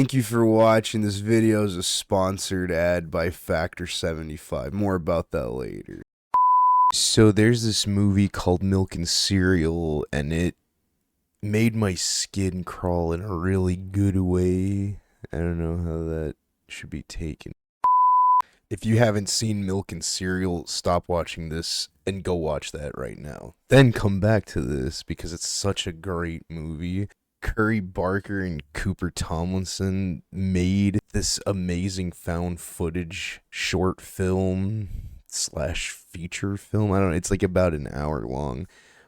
Thank you for watching. This video is a sponsored ad by Factor 75. More about that later. So there's this movie called Milk and Cereal, and it made my skin crawl in a really good way. I don't know how that should be taken. If you haven't seen Milk and Cereal, stop watching this and go watch that right now. Then come back to this because it's such a great movie. Curry Barker and Cooper Tomlinson made this amazing found footage short film slash feature film. I don't know, it's like about an hour long,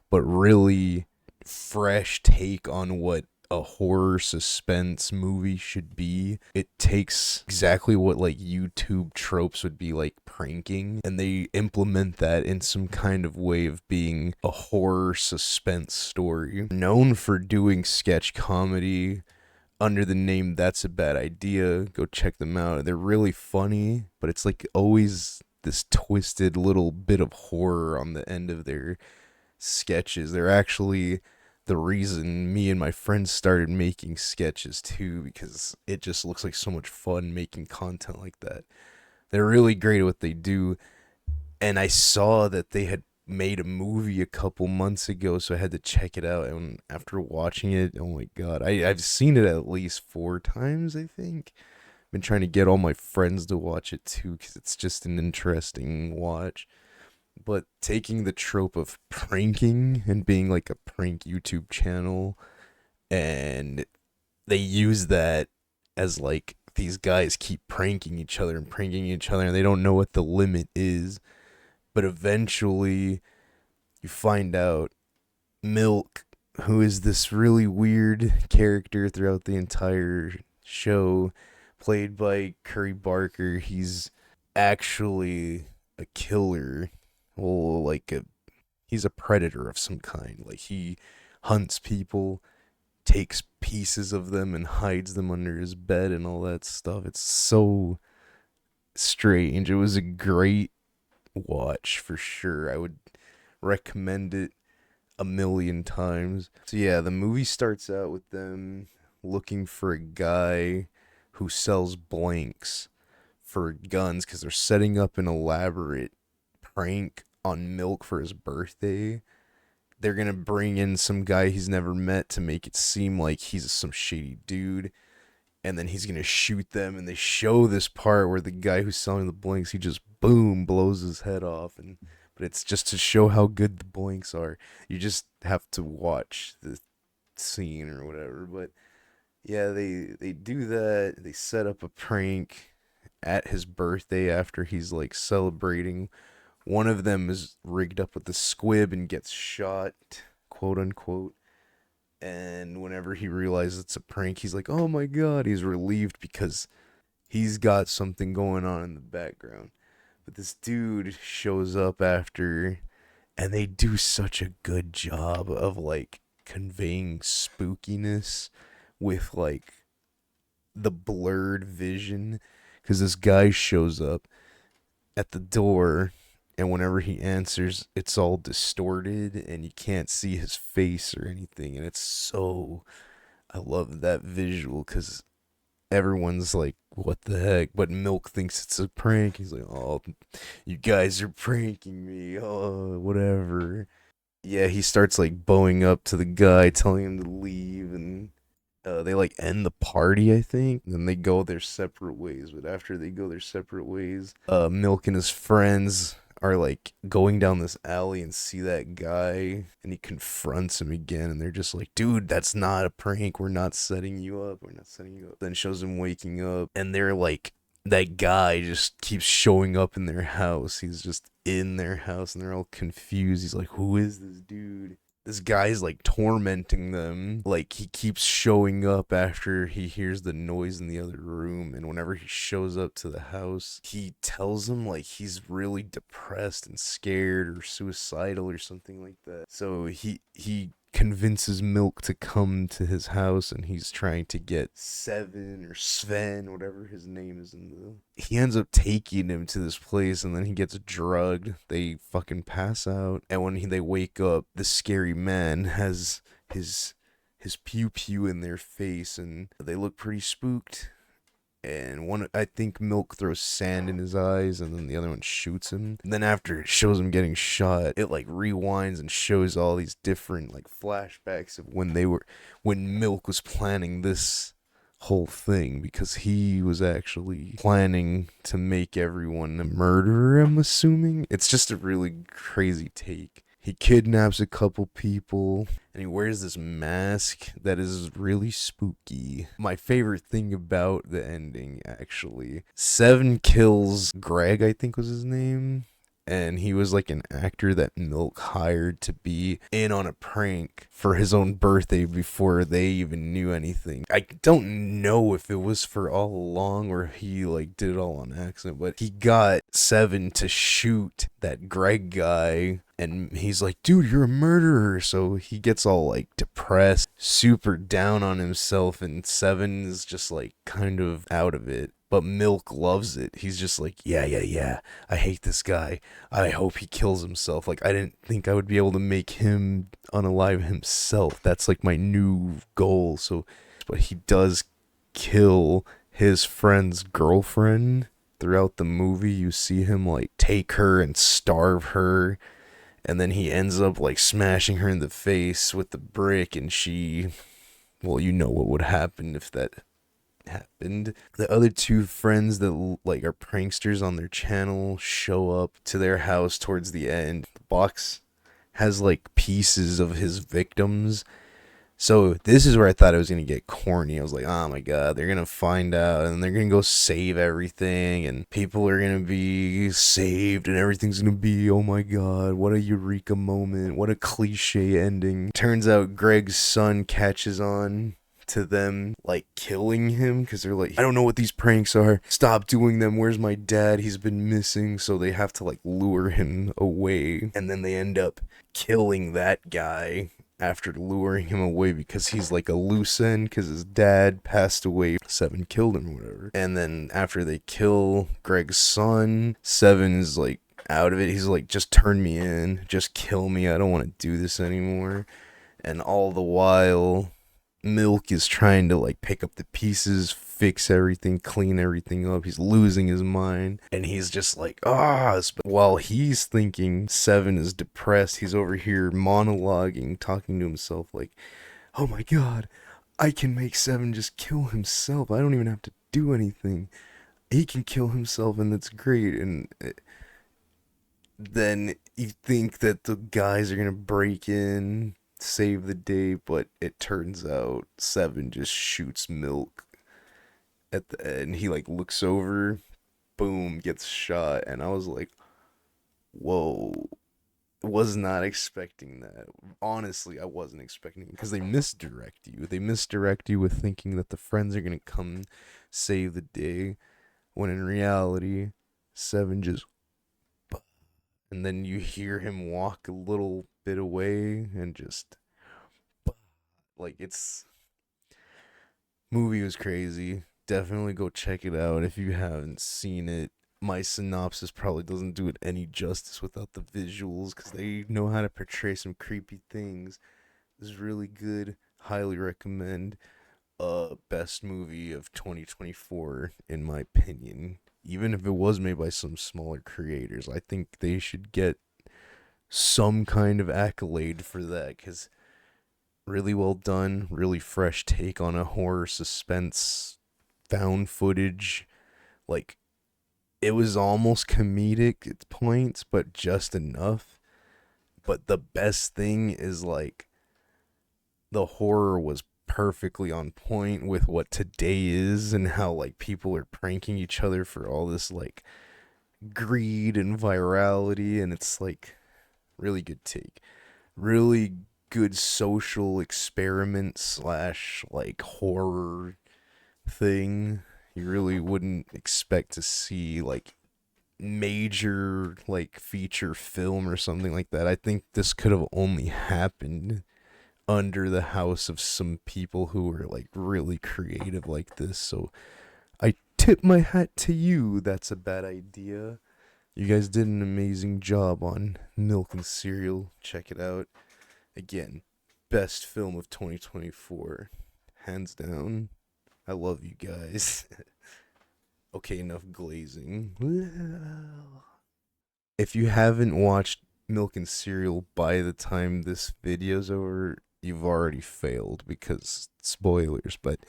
but really fresh take on what a horror suspense movie should be. It takes exactly what like YouTube tropes would be like pranking, and they implement that in some kind of way of being a horror suspense story. Known for doing sketch comedy under the name That's a Bad Idea. Go check them out. They're really funny, but it's like always this twisted little bit of horror on the end of their sketches. They're actually the reason me and my friends started making sketches too, because it just looks like so much fun making content like that. They're really great at what they do, and I saw that they had made a movie a couple months ago, so I had to check it out. And after watching it, oh my god, I've seen it at least 4 times, I think. Been trying to get all my friends to watch it too, because it's just an interesting watch. But taking the trope of pranking and being like a prank YouTube channel, and they use that as like these guys keep pranking each other and pranking each other, and they don't know what the limit is. But eventually, you find out Milk, who is this really weird character throughout the entire show, played by Curry Barker, he's actually a killer. Well, he's a predator of some kind. Like, he hunts people, takes pieces of them, and hides them under his bed and all that stuff. It's so strange. It was a great watch for sure. I would recommend it a million times. So yeah, the movie starts out with them looking for a guy who sells blanks for guns because they're setting up an elaborate prank on Milk for his birthday. They're gonna bring in some guy he's never met to make it seem like he's some shady dude, and then he's gonna shoot them. And they show this part where the guy who's selling the blanks, he just boom blows his head off. And but it's just to show how good the blanks are. You just have to watch the scene or whatever. But yeah, they do that. They set up a prank at his birthday after he's like celebrating. One of them is rigged up with the squib and gets shot, quote unquote. And whenever he realizes it's a prank, he's like, oh my god, he's relieved because he's got something going on in the background. But this dude shows up after, and they do such a good job of like conveying spookiness with like the blurred vision, because this guy shows up at the door, and whenever he answers, it's all distorted and you can't see his face or anything. And it's so, I love that visual because everyone's like, what the heck? But Milk thinks it's a prank. He's like, oh, you guys are pranking me. Oh, whatever. Yeah, he starts like bowing up to the guy, telling him to leave, and they like end the party, I think. And then they go their separate ways. But after they go their separate ways, Milk and his friends are like going down this alley and see that guy, and he confronts him again, and they're just like, dude, that's not a prank, we're not setting you up, then shows him waking up, and they're like, that guy just keeps showing up in their house. He's just in their house, and they're all confused. He's like, who is this dude? This guy's like tormenting them. Like, he keeps showing up after he hears the noise in the other room. And whenever he shows up to the house, he tells them like he's really depressed and scared or suicidal or something like that. So he convinces Milk to come to his house, and he's trying to get Seven or Sven, whatever his name is in the. He ends up taking him to this place, and then he gets drugged. They fucking pass out, and when they wake up, the scary man has his pew pew in their face, and they look pretty spooked. And one, I think Milk throws sand in his eyes, and then the other one shoots him. And then after it shows him getting shot, it like rewinds and shows all these different like flashbacks of when Milk was planning this whole thing, because he was actually planning to make everyone a murderer, I'm assuming. It's just a really crazy take. He kidnaps a couple people, and he wears this mask that is really spooky. My favorite thing about the ending, actually, Seven kills Greg, I think was his name. And he was like an actor that Milk hired to be in on a prank for his own birthday before they even knew anything. I don't know if it was for all along or he like did it all on accident, but he got Seven to shoot that Greg guy. And he's like, dude, you're a murderer. So he gets all like depressed, super down on himself. And Seven is just like kind of out of it. But Milk loves it. He's just like, yeah. I hate this guy. I hope he kills himself. Like, I didn't think I would be able to make him unalive himself. That's like my new goal. So, but he does kill his friend's girlfriend. Throughout the movie, you see him like take her and starve her. And then he ends up like smashing her in the face with the brick. And well, you know what would happen if that happened. The other two friends that like are pranksters on their channel show up to their house towards the end. The box has like pieces of his victims. So this is where I thought it was going to get corny. I was like, oh my god, they're going to find out and they're going to go save everything and people are going to be saved and everything's going to be, oh my god, what a eureka moment, what a cliche ending. Turns out Greg's son catches on to them like killing him because they're like, I don't know what these pranks are, stop doing them, where's my dad, he's been missing. So they have to like lure him away, and then they end up killing that guy after luring him away because he's like a loose end because his dad passed away. Seven killed him or whatever. And then after they kill Greg's son, Seven's like out of it. He's like, just turn me in, just kill me, I don't want to do this anymore. And all the while Milk is trying to like pick up the pieces, fix everything, clean everything up. He's losing his mind and he's just like, while he's thinking Seven is depressed, he's over here monologuing, talking to himself like, oh my god, I can make Seven just kill himself, I don't even have to do anything, he can kill himself and that's great. And then you think that the guys are gonna break in, save the day, but it turns out Seven just shoots Milk at the end. He like looks over, boom, gets shot, and I was like, whoa, was not expecting that. Honestly, I wasn't expecting it because they misdirect you with thinking that the friends are gonna come save the day, when in reality Seven just, and then you hear him walk a little bit away and just like, it's movie was crazy. Definitely go check it out if you haven't seen it. My synopsis probably doesn't do it any justice without the visuals because they know how to portray some creepy things. This is really good. Highly recommend. Best movie of 2024 in my opinion. Even if it was made by some smaller creators, I think they should get some kind of accolade for that because really well done, really fresh take on a horror suspense, found footage. Like, it was almost comedic at points, but just enough. But the best thing is, like, the horror was perfectly on point with what today is and how, like, people are pranking each other for all this, like, greed and virality. And it's, like, really good take. Really good social experiment slash like horror thing. You really wouldn't expect to see like major like feature film or something like that. I think this could have only happened under the house of some people who were like really creative like this. So I tip my hat to you. That's a bad idea. You guys did an amazing job on Milk and Cereal. Check it out. Again, best film of 2024. Hands down. I love you guys. Okay, enough glazing. If you haven't watched Milk and Cereal by the time this video's over, you've already failed because spoilers, but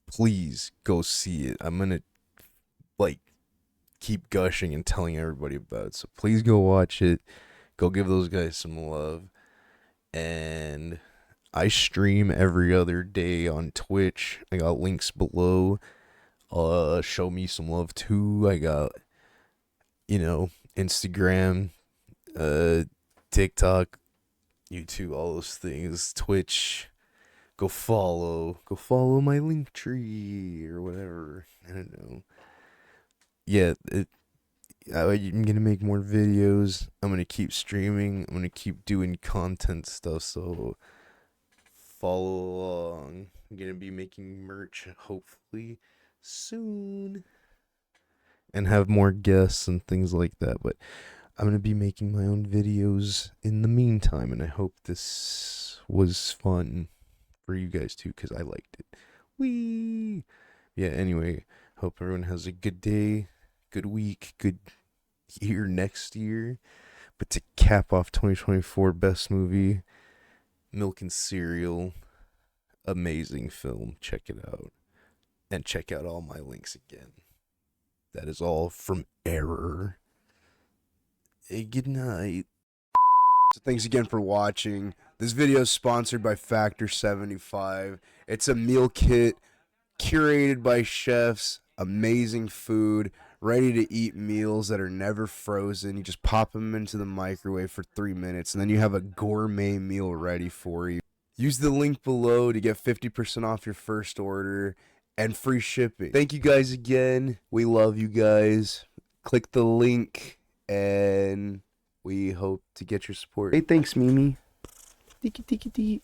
please go see it. I'm gonna like keep gushing and telling everybody about it. So please go watch it. Go give those guys some love. And I stream every other day on Twitch. I got links below. Show me some love too. I got, Instagram, TikTok, YouTube, all those things. Twitch. Go follow my link tree or whatever. I don't know. Yeah, I'm gonna make more videos. I'm gonna keep streaming. I'm gonna keep doing content stuff. So follow along. I'm gonna be making merch hopefully soon, and have more guests and things like that. But I'm gonna be making my own videos in the meantime, and I hope this was fun for you guys too, because I liked it. Wee. Yeah. Anyway, hope everyone has a good day, good week, good year next year. But to cap off 2024, best movie, Milk and Cereal, amazing film. Check it out, and check out all my links again. That is all from Error. Hey, good night. So thanks again for watching. This video is sponsored by Factor 75. It's a meal kit curated by chefs, amazing food, ready to eat meals that are never frozen. You just pop them into the microwave for 3 minutes, and then you have a gourmet meal ready for you. Use the link below to get 50% off your first order and free shipping. Thank you guys again. We love you guys. Click the link, and we hope to get your support. Hey, thanks, Mimi. Tiki tiki tiki.